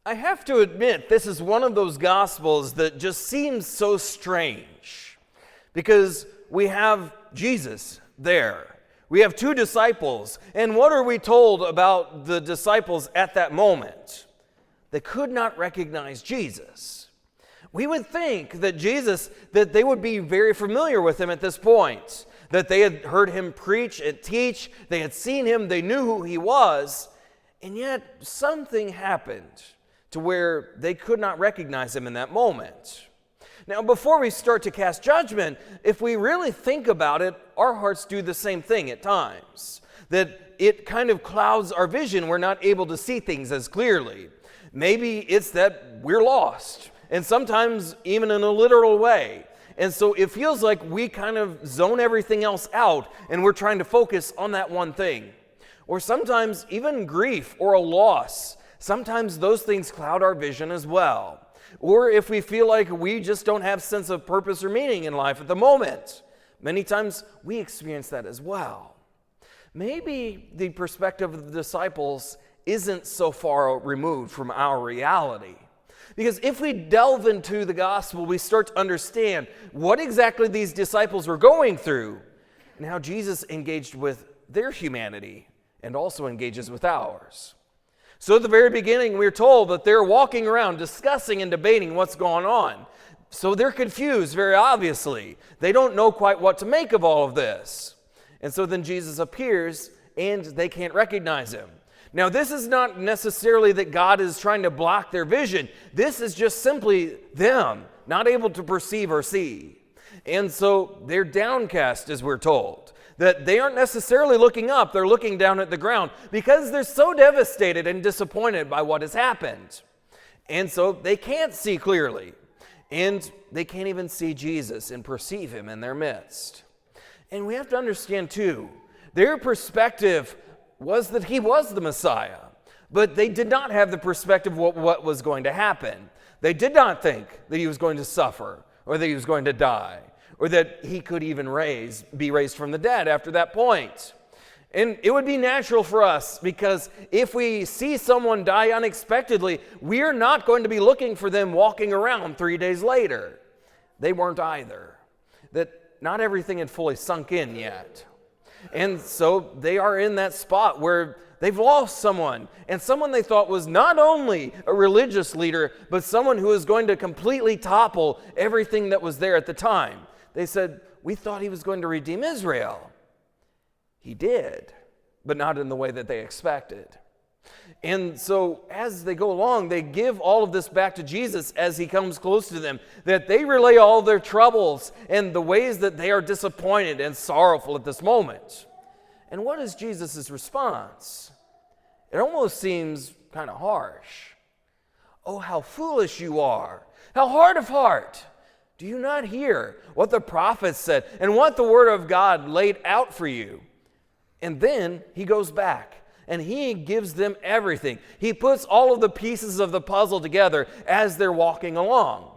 I have to admit, this is one of those Gospels that just seems so strange because we have Jesus there. We have two disciples, and what are we told about the disciples at that moment? They could not recognize Jesus. We would think that that they would be very familiar with him at this point, that they had heard him preach and teach, they had seen him, they knew who he was, and yet something happened to where they could not recognize him in that moment. Now, before we start to cast judgment, if we really think about it, our hearts do the same thing at times. That it kind of clouds our vision. We're not able to see things as clearly. Maybe it's that we're lost, and sometimes even in a literal way. And so it feels like we kind of zone everything else out, and we're trying to focus on that one thing. Or sometimes even grief or a loss, sometimes those things cloud our vision as well. Or if we feel like we just don't have sense of purpose or meaning in life at the moment, many times we experience that as well. Maybe the perspective of the disciples isn't so far removed from our reality. Because if we delve into the gospel, we start to understand what exactly these disciples were going through and how Jesus engaged with their humanity and also engages with ours. So at the very beginning, we're told that they're walking around discussing and debating what's going on. So they're confused, very obviously. They don't know quite what to make of all of this. And so then Jesus appears, and they can't recognize him. Now, this is not necessarily that God is trying to block their vision. This is just simply them, not able to perceive or see. And so they're downcast, as we're told. That they aren't necessarily looking up, they're looking down at the ground because they're so devastated and disappointed by what has happened. And so they can't see clearly. And they can't even see Jesus and perceive him in their midst. And we have to understand too, their perspective was that he was the Messiah. But they did not have the perspective of what was going to happen. They did not think that he was going to suffer or that he was going to die, or that he could even be raised from the dead after that point. And it would be natural for us, because if we see someone die unexpectedly, we're not going to be looking for them walking around 3 days later. They weren't either. That not everything had fully sunk in yet. And so they are in that spot where they've lost someone, and someone they thought was not only a religious leader, but someone who was going to completely topple everything that was there at the time. They said, we thought he was going to redeem Israel. He did, but not in the way that they expected. And so as they go along, they give all of this back to Jesus as he comes close to them, that they relay all their troubles and the ways that they are disappointed and sorrowful at this moment. And what is Jesus' response? It almost seems kind of harsh. Oh, how foolish you are. How hard of heart. Do you not hear what the prophets said and what the word of God laid out for you? And then he goes back and he gives them everything. He puts all of the pieces of the puzzle together as they're walking along.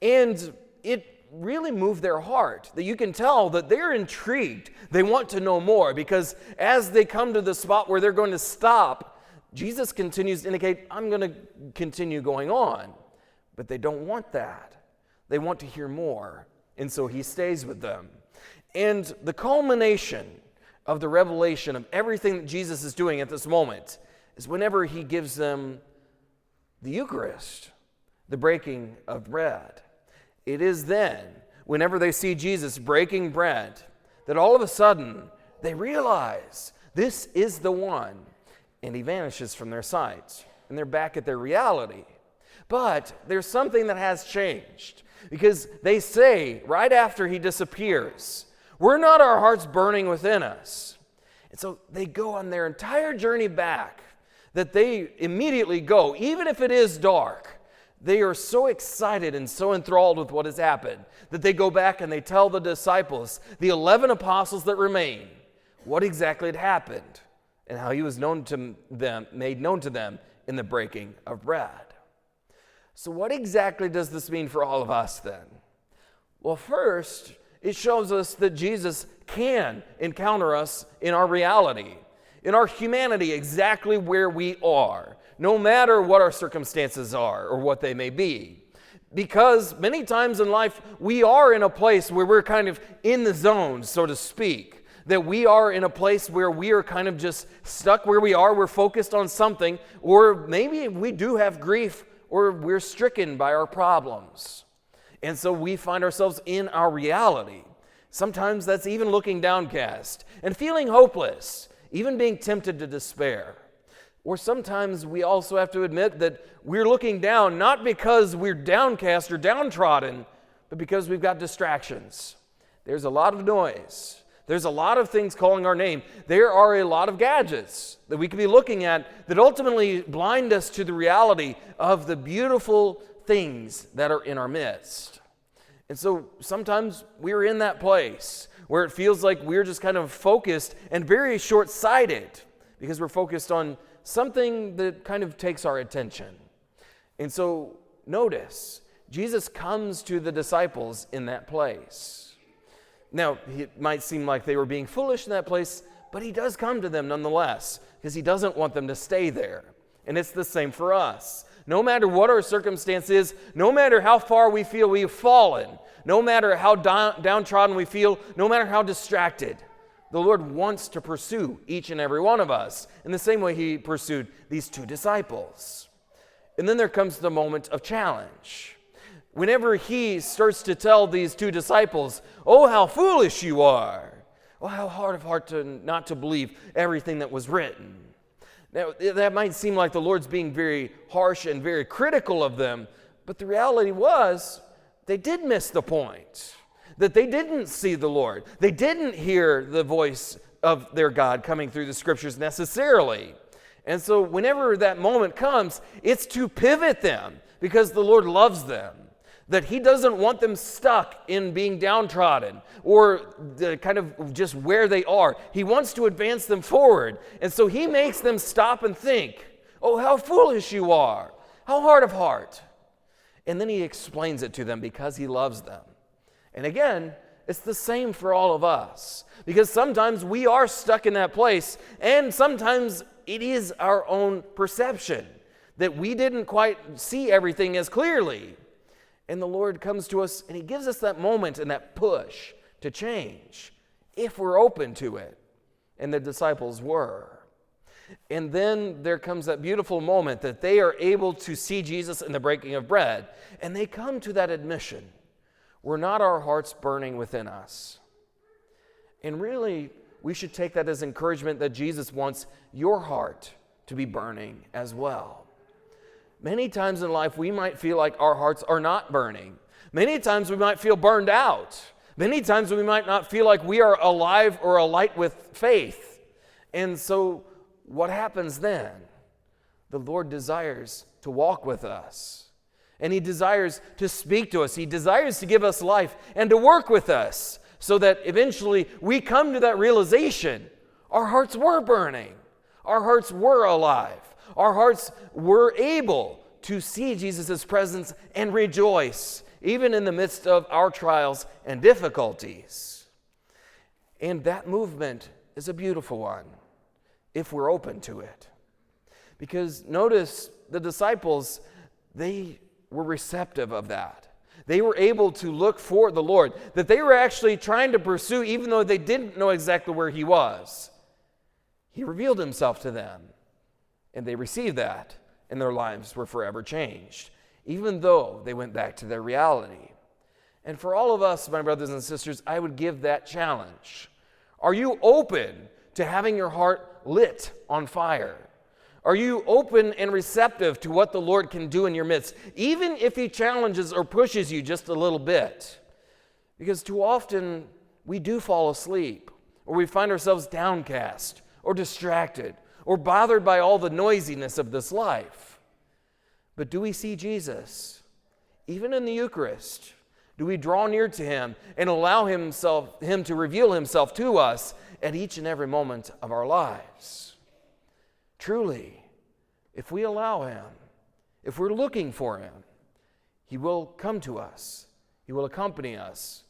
And it really moved their heart, that you can tell that they're intrigued. They want to know more, because as they come to the spot where they're going to stop, Jesus continues to indicate, I'm going to continue going on. But they don't want that. They want to hear more, and so he stays with them. And the culmination of the revelation of everything that Jesus is doing at this moment is whenever he gives them the Eucharist, the breaking of bread. It is then, whenever they see Jesus breaking bread, that all of a sudden they realize this is the one, and he vanishes from their sight, and they're back at their reality. But there's something that has changed. Because they say, right after he disappears, we're not our hearts burning within us. And so they go on their entire journey back, that they immediately go, even if it is dark. They are so excited and so enthralled with what has happened, that they go back and they tell the disciples, the 11 apostles that remain, what exactly had happened and how he was made known to them in the breaking of bread. So what exactly does this mean for all of us then? Well, first, it shows us that Jesus can encounter us in our reality, in our humanity, exactly where we are. no matter what our circumstances are or what they may be. Because many times in life, we are in a place where we're kind of in the zone, so to speak. That we are in a place where we are kind of just stuck where we are, we're focused on something, or maybe we do have grief, or we're stricken by our problems. And so we find ourselves in our reality. Sometimes that's even looking downcast and feeling hopeless, even being tempted to despair. Or sometimes we also have to admit that we're looking down not because we're downcast or downtrodden, but because we've got distractions. There's a lot of noise. There's a lot of things calling our name. There are a lot of gadgets that we could be looking at that ultimately blind us to the reality of the beautiful things that are in our midst. And so sometimes we're in that place where it feels like we're just kind of focused and very short-sighted because we're focused on something that kind of takes our attention. And so notice, Jesus comes to the disciples in that place. Now, it might seem like they were being foolish in that place, but he does come to them nonetheless because he doesn't want them to stay there. And it's the same for us. No matter what our circumstance is, no matter how far we feel we've fallen, no matter how downtrodden we feel, no matter how distracted, the Lord wants to pursue each and every one of us in the same way he pursued these two disciples. And then there comes the moment of challenge. Whenever he starts to tell these two disciples, "Oh, how foolish you are. Oh, how hard of heart not to believe everything that was written." Now, that might seem like the Lord's being very harsh and very critical of them, but the reality was they did miss the point, that they didn't see the Lord. They didn't hear the voice of their God coming through the scriptures necessarily. And so whenever that moment comes, it's to pivot them because the Lord loves them. That he doesn't want them stuck in being downtrodden or kind of just where they are. He wants to advance them forward. And so he makes them stop and think, "Oh, how foolish you are. How hard of heart." And then he explains it to them because he loves them. And again, it's the same for all of us. Because sometimes we are stuck in that place, and sometimes it is our own perception that we didn't quite see everything as clearly. And the Lord comes to us and he gives us that moment and that push to change if we're open to it. And the disciples were. And then there comes that beautiful moment that they are able to see Jesus in the breaking of bread. And they come to that admission. Were not our hearts burning within us? And really, we should take that as encouragement that Jesus wants your heart to be burning as well. Many times in life, we might feel like our hearts are not burning. Many times we might feel burned out. Many times we might not feel like we are alive or alight with faith. And so what happens then? The Lord desires to walk with us. And he desires to speak to us. He desires to give us life and to work with us so that eventually we come to that realization. Our hearts were burning. Our hearts were alive. Our hearts were able to see Jesus' presence and rejoice, even in the midst of our trials and difficulties. And that movement is a beautiful one, if we're open to it. Because notice the disciples, they were receptive of that. They were able to look for the Lord, that they were actually trying to pursue, even though they didn't know exactly where he was. He revealed himself to them. And they received that, and their lives were forever changed, even though they went back to their reality. And for all of us, my brothers and sisters, I would give that challenge. Are you open to having your heart lit on fire? Are you open and receptive to what the Lord can do in your midst, even if he challenges or pushes you just a little bit? Because too often we do fall asleep, or we find ourselves downcast or distracted, or bothered by all the noisiness of this life. But do we see Jesus? Even in the Eucharist, do we draw near to him and allow him to reveal himself to us at each and every moment of our lives? Truly, if we allow him, if we're looking for him, he will come to us, he will accompany us,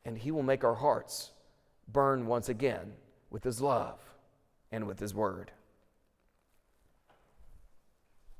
and he will make our hearts burn once again with his love and with his word.